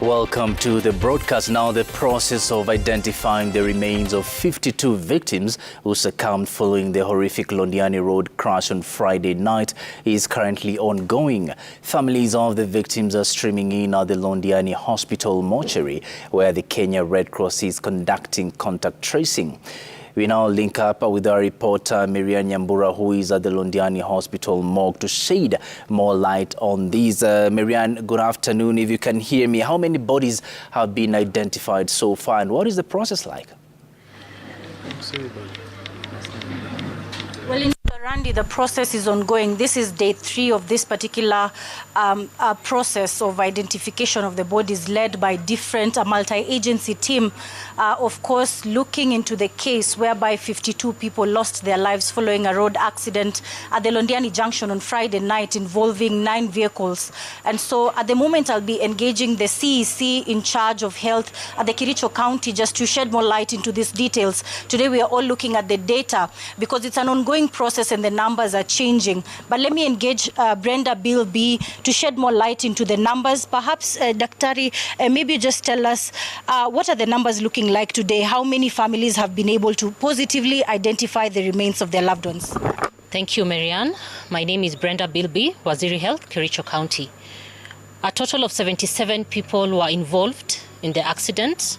Welcome to the broadcast. Now, the process of identifying the remains of 52 victims who succumbed following the horrific Londiani road crash on Friday night is currently ongoing. Families of the victims are streaming in at the Londiani Hospital mortuary, where the Kenya Red Cross is conducting contact tracing. We now link up with our reporter Miriam Nyambura, who is at the Londiani Hospital morgue, to shed more light on these. Miriam, good afternoon. If you can hear me, how many bodies have been identified so far, and what is the process like? Well, in Randy, the process is ongoing. This is day 3 of this particular process of identification of the bodies, led by a multi-agency team, of course, looking into the case whereby 52 people lost their lives following a road accident at the Londiani Junction on Friday night involving 9 vehicles. And so at the moment, I'll be engaging the CEC in charge of health at the Kericho County just to shed more light into these details. Today, we are all looking at the data because it's an ongoing process and the numbers are changing. But let me engage Brenda Bilby to shed more light into the numbers. Perhaps, Daktari, maybe just tell us what are the numbers looking like today? How many families have been able to positively identify the remains of their loved ones? Thank you, Marianne. My name is Brenda Bilby, Waziri Health, Kericho County. A total of 77 people were involved in the accident,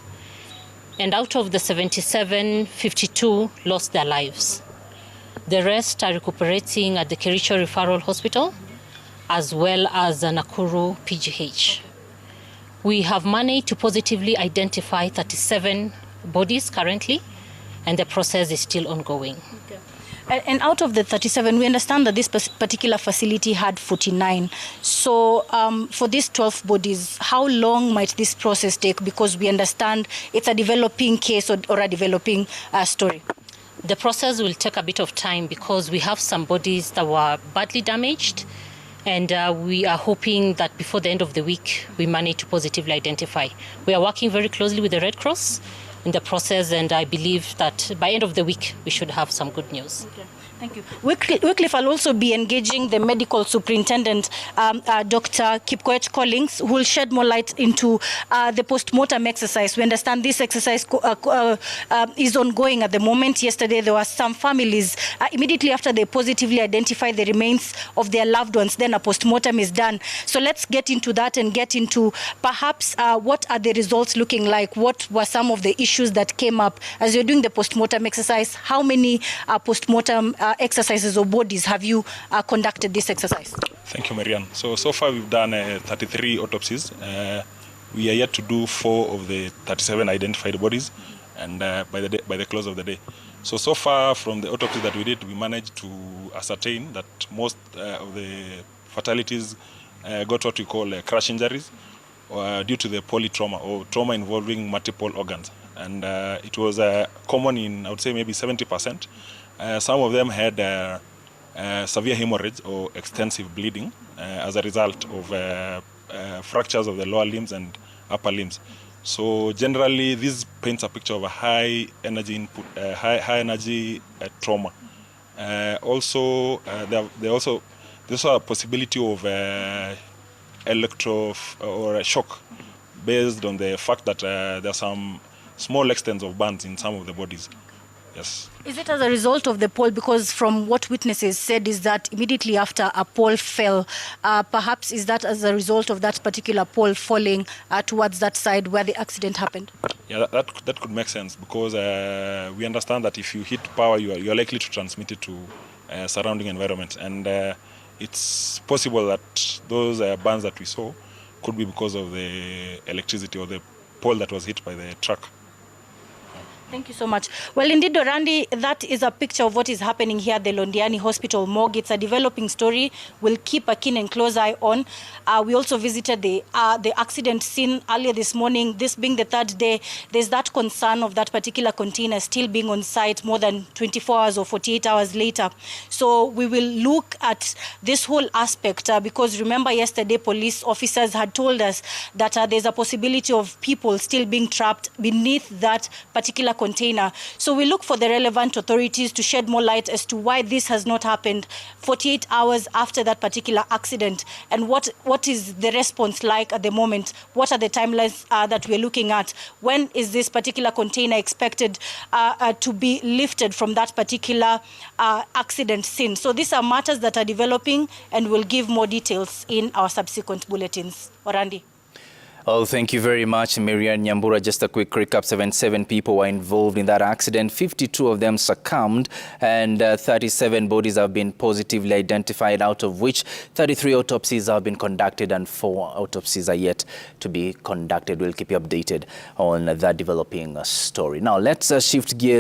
and out of the 77, 52 lost their lives. The rest are recuperating at the Kericho Referral Hospital as well as Nakuru PGH. We have managed to positively identify 37 bodies currently, and the process is still ongoing. Okay. And out of the 37, we understand that this particular facility had 49. So for these 12 bodies, how long might this process take? Because we understand it's a developing case or a developing story. The process will take a bit of time because we have some bodies that were badly damaged, and we are hoping that before the end of the week, we manage to positively identify. We are working very closely with the Red Cross in the process, and I believe that by end of the week, we should have some good news. Okay. Thank you. Wycliffe, I'll also be engaging the medical superintendent, Dr. Kipkoech Collins, who will shed more light into the postmortem exercise. We understand this exercise is ongoing at the moment. Yesterday, there were some families, immediately after they positively identify the remains of their loved ones, then a postmortem is done. So let's get into that and get into perhaps what are the results looking like? What were some of the issues that came up as you're doing the postmortem exercise? How many postmortem exercises or bodies have you conducted this exercise? Thank you, Marianne. So far we've done 33 autopsies. We are yet to do 4 of the 37 identified bodies, and by the close of the day. So far from the autopsy that we did, we managed to ascertain that most of the fatalities got what we call crash injuries due to the polytrauma or trauma involving multiple organs. And it was common in, I would say, maybe 70%. Some of them had severe hemorrhage or extensive bleeding as a result of fractures of the lower limbs and upper limbs. So generally, this paints a picture of a high energy input, high energy trauma. There's also a possibility of electro or a shock based on the fact that there are some small extents of burns in some of the bodies. Yes. Is it as a result of the pole? Because from what witnesses said is that immediately after a pole fell, perhaps is that as a result of that particular pole falling towards that side where the accident happened? Yeah, that could make sense because we understand that if you hit power, you are likely to transmit it to surrounding environment, and it's possible that those burns that we saw could be because of the electricity or the pole that was hit by the truck. Thank you so much. Well, indeed, Dorandi, that is a picture of what is happening here at the Londiani Hospital morgue. It's a developing story. We'll keep a keen and close eye on. We also visited the accident scene earlier this morning. This being the 3rd day, there's that concern of that particular container still being on site more than 24 hours or 48 hours later. So we will look at this whole aspect because remember yesterday, police officers had told us that there's a possibility of people still being trapped beneath that particular container. So we look for the relevant authorities to shed more light as to why this has not happened 48 hours after that particular accident, and what is the response like at the moment. What are the timelines that we're looking at? When is this particular container expected to be lifted from that particular accident scene? So these are matters that are developing, and we'll give more details in our subsequent bulletins. Orandi. Oh, thank you very much, Marianne Nyambura. Just a quick recap. 77 people were involved in that accident. 52 of them succumbed, and 37 bodies have been positively identified, out of which 33 autopsies have been conducted and 4 autopsies are yet to be conducted. We'll keep you updated on that developing story. Now, let's shift gears.